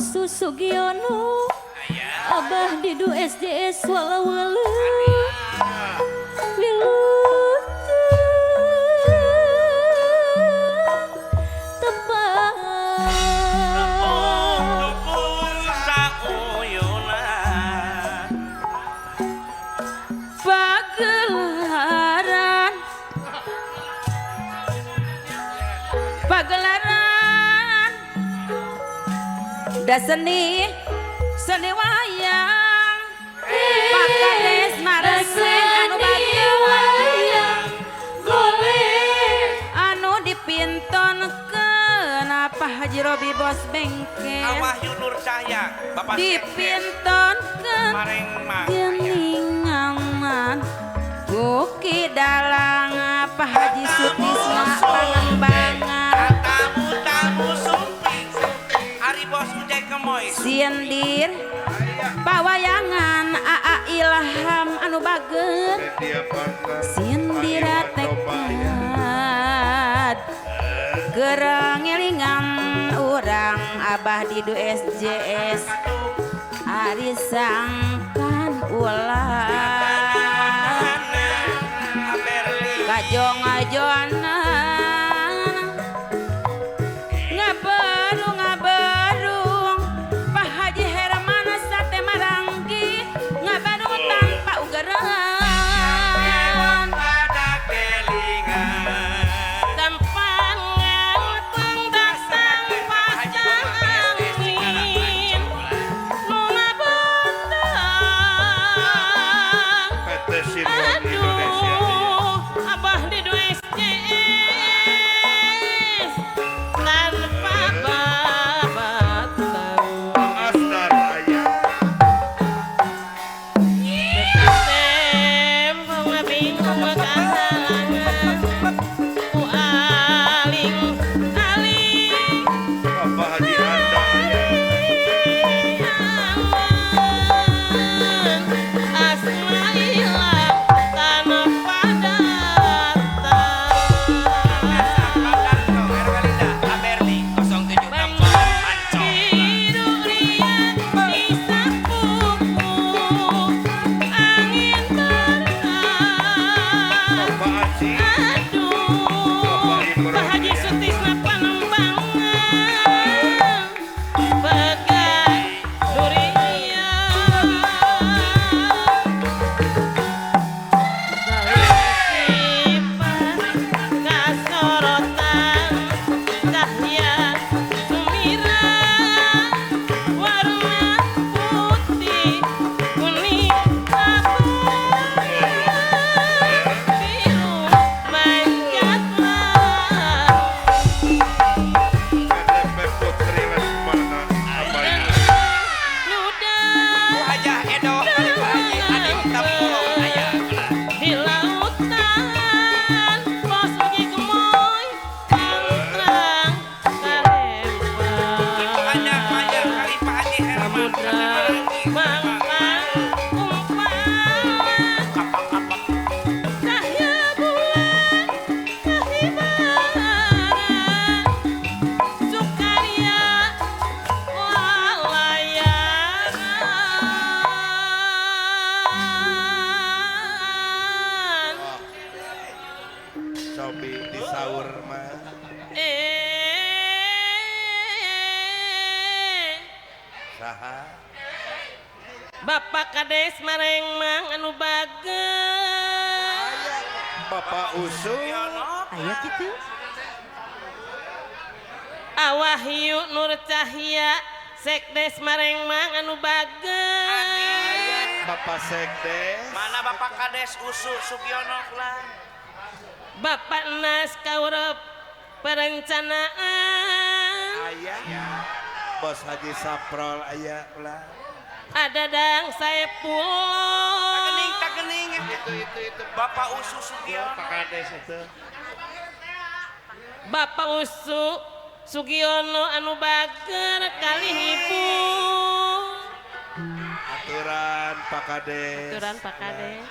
Usus Sugiono Abah Didu SJS wala-wala Wilut tepat pagelaran pagelaran da seni wayang pakades maresen anu wayang golek anu dipintonkeun apa Haji Robi Bos Bengkel Wahyu Nur Cahya Bapak dipintonkeun geuningan Buki Dalang apa Haji Sutisna Pangembangan tamu sumpi Ari Bos Ujai Kemoy Sindir pawayangan Aa Ilham anu bageut Sindira tekad gerang ngelingan urang Abah Didu SJS Ari sangkan ulah kajong-ajona ngabarung Pak Haji Herman sate maranggi ngabarung tanpa ugeran tanpa ngempeng dasang pacangin nu ngabentang aduh Abah Didu SJS tanpa babatang Tempong bingung kasalangan ku aling Bapak Haji Anda asmaila tanpa datang Sobi di sahur mah saha Bapak Kades Marengmang anu bageut Bapak Usul aya kitu Wahyu Nur Cahya Sekdes Marengmang anu bageut Bapak Sekdes mana Bapak Kades Usul Sugiono lah Bapak Nas Kaurep Perencanaan ayah Bos Haji Saprol ayah ulah ada Dang Saepul tak gening itu Bapak Usu Sugiono Pak Kades itu Bapak Usu Sugiono anu bager kali ibu aturan Pak Kades aturan Pak Kades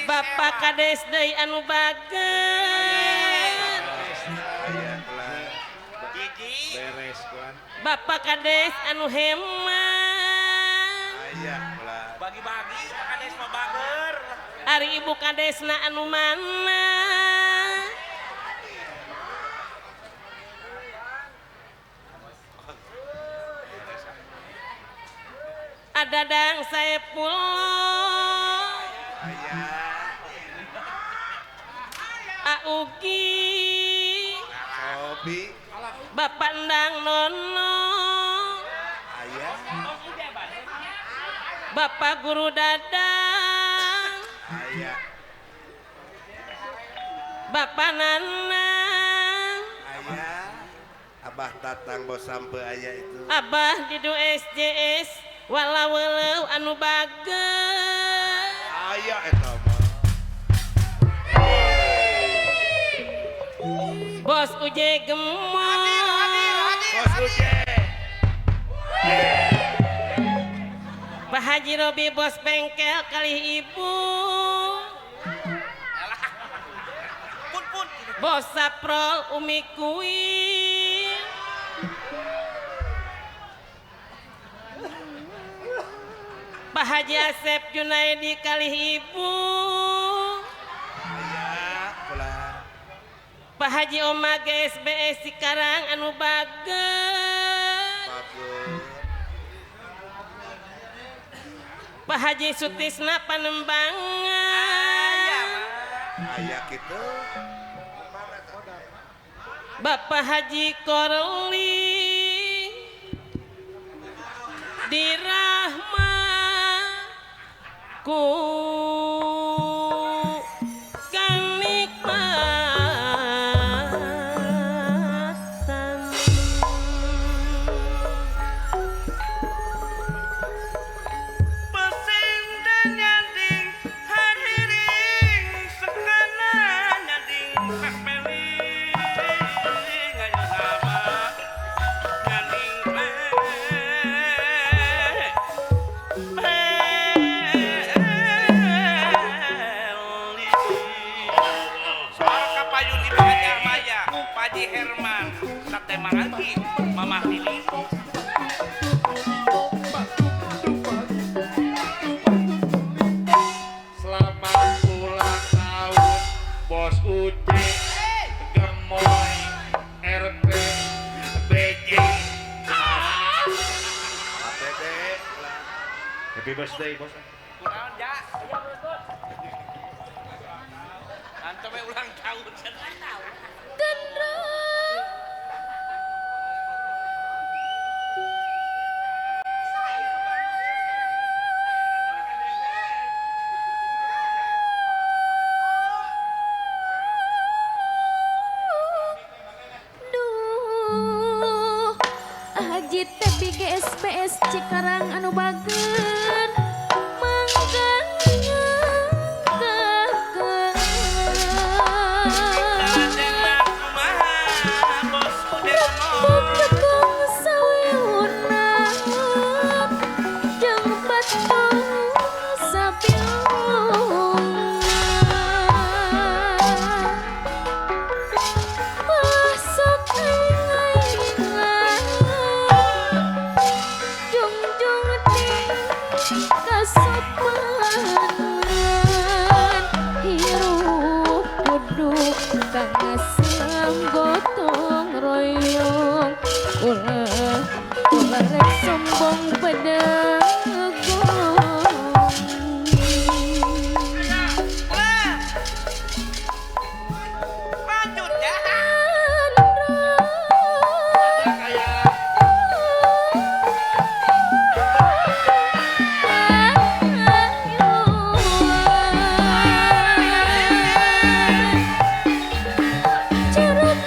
Bapak Kades deui anu bager ayah ulah Gigi beres kan Bapak Kades anu hemat aya ulah Bagi-bagi kades mah bager. Ari ibu kadesna anu mana Adadang Saepul aya Augi Sobi Bapak Endang Nono aya Bapak Guru Dadang aya Bapak Nanang aya Abah Tatang bos sampe aya itu Abah Didu SJS walau anu bager aya eta mah Bos Uje Gemot bos Uje Pak Haji Robi bos bengkel kali ibu Pun. Bos Saprol Umi Kuing Pak Haji Asep Junaidi kali ibu aya ulah Pak Haji Oma GSBS Cikarang anu bager bagus Pak Haji Sutisna Panembangan aya kitu Bapak Haji Korli dirahma ku kanikmatan Pesing dan nyanding hadiring sekana nyanding pekmeling ayo sama nyanding suara kapayun di Bajah Maya Paji Herman Sate Manganti Mamah Lili Selamat ulang tahun Bos Uci Gemoy RT BJ Dede ulah Happy birthday bos. kurang ja antum ulang tahun Duh, Haji Tebi GSPS Cikarang anu bager manggan dengan kumaha bos udah Bekong sawiunang jeung batong sapiung masuk aing-aingan jungjung ting kasopanan hirup kudu kangasam gotong royong ulah rek sombong pedagong lanjut ya Curug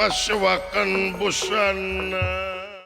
pasewakan busana